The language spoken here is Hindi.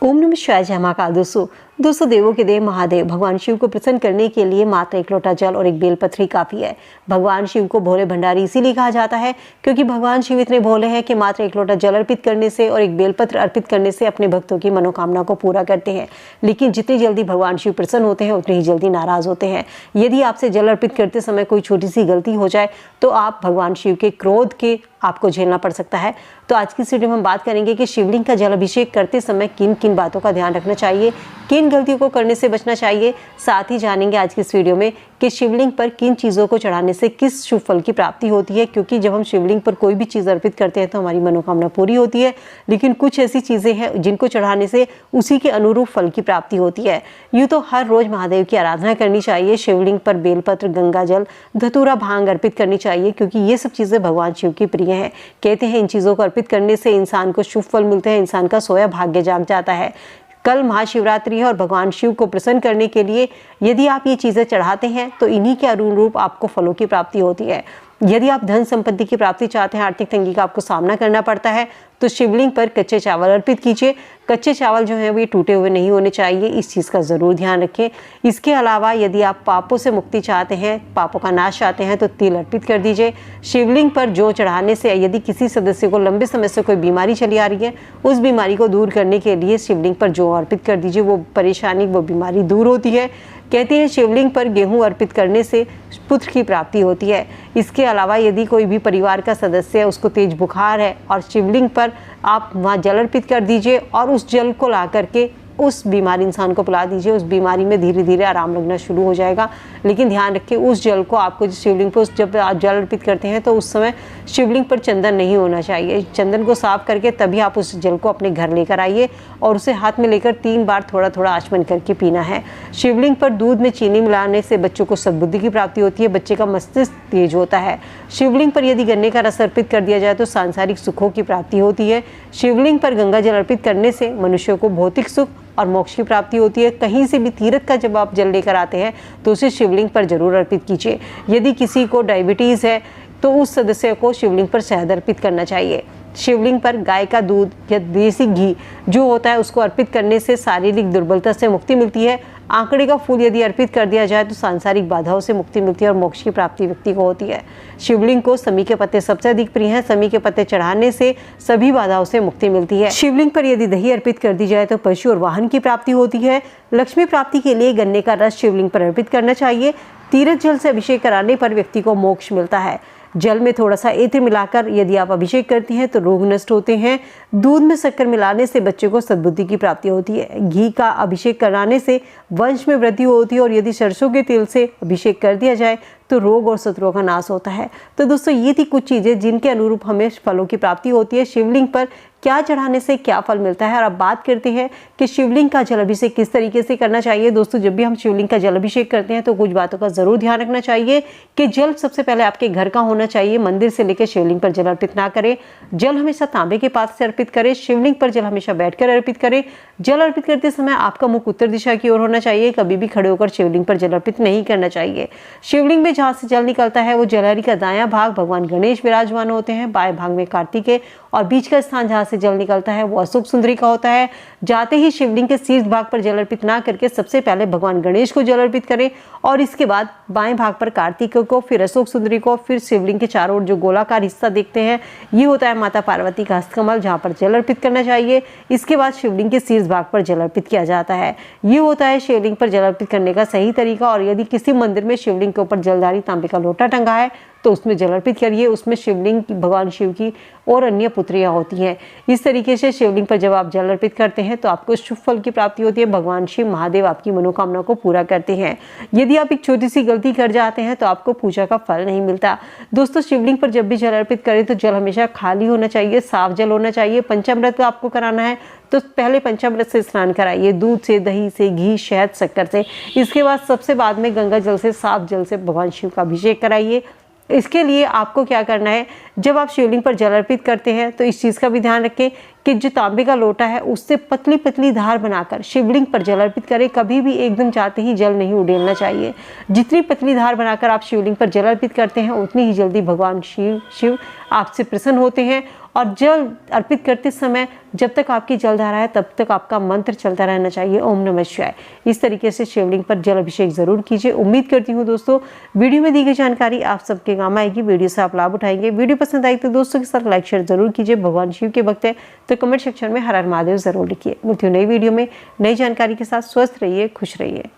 ओम नमः शिवाय। जय महाकाल। दोस्तों देवों के देव महादेव भगवान शिव को प्रसन्न करने के लिए मात्र एक लोटा जल और एक बेलपत्री काफी है। भगवान शिव को भोले भंडारी इसीलिए कहा जाता है क्योंकि भगवान शिव इतने भोले हैं कि मात्र एक लोटा जल अर्पित करने से और एक बेलपत्र अर्पित करने से अपने भक्तों की मनोकामना को पूरा करते हैं। लेकिन जितनी जल्दी भगवान शिव प्रसन्न होते हैं उतनी ही जल्दी नाराज होते हैं। यदि आपसे जल अर्पित करते समय कोई छोटी सी गलती हो जाए तो आप भगवान शिव के क्रोध के आपको झेलना पड़ सकता है। तो आज की इस वीडियो में हम बात करेंगे कि शिवलिंग का जल अभिषेक करते समय किन किन बातों का ध्यान रखना चाहिए, किन गलतियों को करने से बचना चाहिए। साथ ही जानेंगे आज की इस वीडियो में कि शिवलिंग पर किन चीज़ों को चढ़ाने से किस शुभ फल की प्राप्ति होती है। क्योंकि जब हम शिवलिंग पर कोई भी चीज़ अर्पित करते हैं तो हमारी मनोकामना पूरी होती है, लेकिन कुछ ऐसी चीज़ें हैं जिनको चढ़ाने से उसी के अनुरूप फल की प्राप्ति होती है। यूँ तो हर रोज़ महादेव की आराधना करनी चाहिए। शिवलिंग पर बेलपत्र, गंगा जल, धतूरा, भांग अर्पित करनी चाहिए क्योंकि ये सब चीज़ें भगवान शिव की प्रिय हैं। कहते हैं इन चीज़ों को अर्पित करने से इंसान को शुभ फल मिलते हैं, इंसान का सोया भाग्य जाग जाता है। कल महाशिवरात्रि है और भगवान शिव को प्रसन्न करने के लिए यदि आप ये चीज़ें चढ़ाते हैं तो इन्हीं के अनुरूप आपको फलों की प्राप्ति होती है। यदि आप धन संपत्ति की प्राप्ति चाहते हैं, आर्थिक तंगी का आपको सामना करना पड़ता है, तो शिवलिंग पर कच्चे चावल अर्पित कीजिए। कच्चे चावल जो हैं वो टूटे हुए नहीं होने चाहिए, इस चीज़ का ज़रूर ध्यान रखें। इसके अलावा यदि आप पापों से मुक्ति चाहते हैं, पापों का नाश चाहते हैं, तो तिल अर्पित कर दीजिए। शिवलिंग पर जो चढ़ाने से यदि किसी सदस्य को लंबे समय से कोई बीमारी चली आ रही है, उस बीमारी को दूर करने के लिए शिवलिंग पर जो अर्पित कर दीजिए, वो परेशानी, वो बीमारी दूर होती है। कहते हैं शिवलिंग पर गेहूं अर्पित करने से पुत्र की प्राप्ति होती है। इसके अलावा यदि कोई भी परिवार का सदस्य है, उसको तेज बुखार है और शिवलिंग पर आप वहाँ जल अर्पित कर दीजिए और उस जल को ला करके उस बीमारी इंसान को पिला दीजिए। उस बीमारी में धीरे धीरे आराम लगना शुरू हो जाएगा। लेकिन ध्यान रखें उस जल को आपको शिवलिंग पर जब आप जल अर्पित करते हैं तो उस समय शिवलिंग पर चंदन नहीं होना चाहिए। चंदन को साफ करके तभी आप उस जल को अपने घर लेकर आइए और उसे हाथ में लेकर 3 बार थोड़ा थोड़ा आचमन करके पीना है। शिवलिंग पर दूध में चीनी मिलाने से बच्चों को सद्बुद्धि की प्राप्ति होती है, बच्चे का मस्तिष्क तेज होता है। शिवलिंग पर यदि गन्ने का रस अर्पित कर दिया जाए तो सांसारिक सुखों की प्राप्ति होती है। शिवलिंग पर गंगा जल अर्पित करने से मनुष्यों को भौतिक सुख और मोक्ष की प्राप्ति होती है। कहीं से भी तीर्थ का जब आप जल लेकर आते हैं तो उसे शिवलिंग पर जरूर अर्पित कीजिए। यदि किसी को डायबिटीज़ है तो उस सदस्य को शिवलिंग पर शहद अर्पित करना चाहिए। शिवलिंग पर गाय का दूध या देसी घी जो होता है उसको अर्पित करने से शारीरिक दुर्बलता से मुक्ति मिलती है। आंकड़े का फूल यदि अर्पित कर दिया जाए तो सांसारिक बाधाओं से मुक्ति मिलती है और मोक्ष की प्राप्ति व्यक्ति को होती है। शिवलिंग को समी के पत्ते सबसे अधिक प्रिय हैं। समी के पत्ते चढ़ाने से सभी बाधाओं से मुक्ति मिलती है। शिवलिंग पर यदि दही अर्पित कर दी जाए तो पशु और वाहन की प्राप्ति होती है। लक्ष्मी प्राप्ति के लिए गन्ने का रस शिवलिंग पर अर्पित करना चाहिए। तीर्थ जल से अभिषेक कराने पर व्यक्ति को मोक्ष मिलता है। जल में थोड़ा सा एथिर मिलाकर यदि आप अभिषेक करती हैं तो रोग नष्ट होते हैं। दूध में शक्कर मिलाने से बच्चे को सद्बुद्धि की प्राप्ति होती है। घी का अभिषेक कराने से वंश में वृद्धि होती है और यदि सरसों के तेल से अभिषेक कर दिया जाए तो रोग और शत्रुओं का नाश होता है। तो दोस्तों ये थी कुछ चीज़ें जिनके अनुरूप हमें फलों की प्राप्ति होती है। शिवलिंग पर क्या चढ़ाने से क्या फल मिलता है। और अब बात करते हैं कि शिवलिंग का जल अभिषेक किस तरीके से करना चाहिए। दोस्तों जब भी हम शिवलिंग का जल अभिषेक करते हैं तो कुछ बातों का जरूर ध्यान रखना चाहिए कि जल सबसे पहले आपके घर का होना चाहिए। मंदिर से लेकर शिवलिंग पर जल अर्पित ना करें। जल हमेशा तांबे के पात्र से अर्पित करें। शिवलिंग पर जल हमेशा बैठकर अर्पित करें। जल अर्पित करते समय आपका मुख उत्तर दिशा की ओर होना चाहिए। कभी भी खड़े होकर शिवलिंग पर जल अर्पित नहीं करना चाहिए। शिवलिंग में जहाँ से जल निकलता है वो जलहरी का दायां भाग भगवान गणेश विराजमान होते हैं, बाएं भाग में कार्तिकेय और बीच का स्थान जहाँ से जल निकलता है वो अशोक सुंदरी का होता है। जाते ही शिवलिंग के शीर्ष भाग पर जल अर्पित ना करके सबसे पहले भगवान गणेश को जल अर्पित करें और इसके बाद बाएं भाग पर कार्तिकेय को, फिर अशोक सुंदरी को, फिर शिवलिंग के चारों ओर जो गोलाकार हिस्सा देखते हैं ये होता है माता पार्वती का हस्तकमल जहाँ पर जल अर्पित करना चाहिए। इसके बाद शिवलिंग के शीर्ष भाग पर जल अर्पित किया जाता है। ये होता है शिवलिंग पर जल अर्पित करने का सही तरीका। और यदि किसी मंदिर में शिवलिंग के ऊपर जलधारी तांबे का लोटा टंगा है तो उसमें जल अर्पित करिए। उसमें शिवलिंग भगवान शिव की और अन्य पुत्रियां होती हैं। इस तरीके से शिवलिंग पर जब आप जल अर्पित करते हैं तो आपको शुभ फल की प्राप्ति होती है। भगवान शिव महादेव आपकी मनोकामना को पूरा करते हैं। यदि आप एक छोटी सी गलती कर जाते हैं तो आपको पूजा का फल नहीं मिलता। दोस्तों शिवलिंग पर जब भी जल अर्पित करें तो जल हमेशा खाली होना चाहिए, साफ जल होना चाहिए। पंचामृत आपको कराना है तो पहले पंचामृत से स्नान कराइए, दूध से, दही से, घी, शहद, शक्कर से। इसके बाद सबसे बाद में गंगा जल से, साफ जल से भगवान शिव का अभिषेक कराइए। इसके लिए आपको क्या करना है, जब आप शिवलिंग पर जल अर्पित करते हैं तो इस चीज़ का भी ध्यान रखें कि जो तांबे का लोटा है उससे पतली पतली धार बनाकर शिवलिंग पर जल अर्पित करें। कभी भी एकदम जाते ही जल नहीं उड़ेलना चाहिए। जितनी पतली धार बनाकर आप शिवलिंग पर जल अर्पित करते हैं उतनी ही जल्दी भगवान शिव आपसे प्रसन्न होते हैं और जल अर्पित करते समय जब तक आपकी जलधारा है तब तक आपका मंत्र चलता रहना चाहिए, ओम नमः शिवाय। इस तरीके से शिवलिंग पर जल अभिषेक जरूर कीजिए। उम्मीद करती हूँ दोस्तों वीडियो में दी गई जानकारी आप सबके काम आएगी, वीडियो से आप लाभ उठाएंगे। वीडियो पसंद आई तो दोस्तों के साथ लाइक शेयर जरूर कीजिए। भगवान शिव के भक्त हैं तो कमेंट सेक्शन में हर हर महादेव जरूर लिखिए। मिलती हूँ नई वीडियो में नई जानकारी के साथ। स्वस्थ रहिए, खुश रहिए।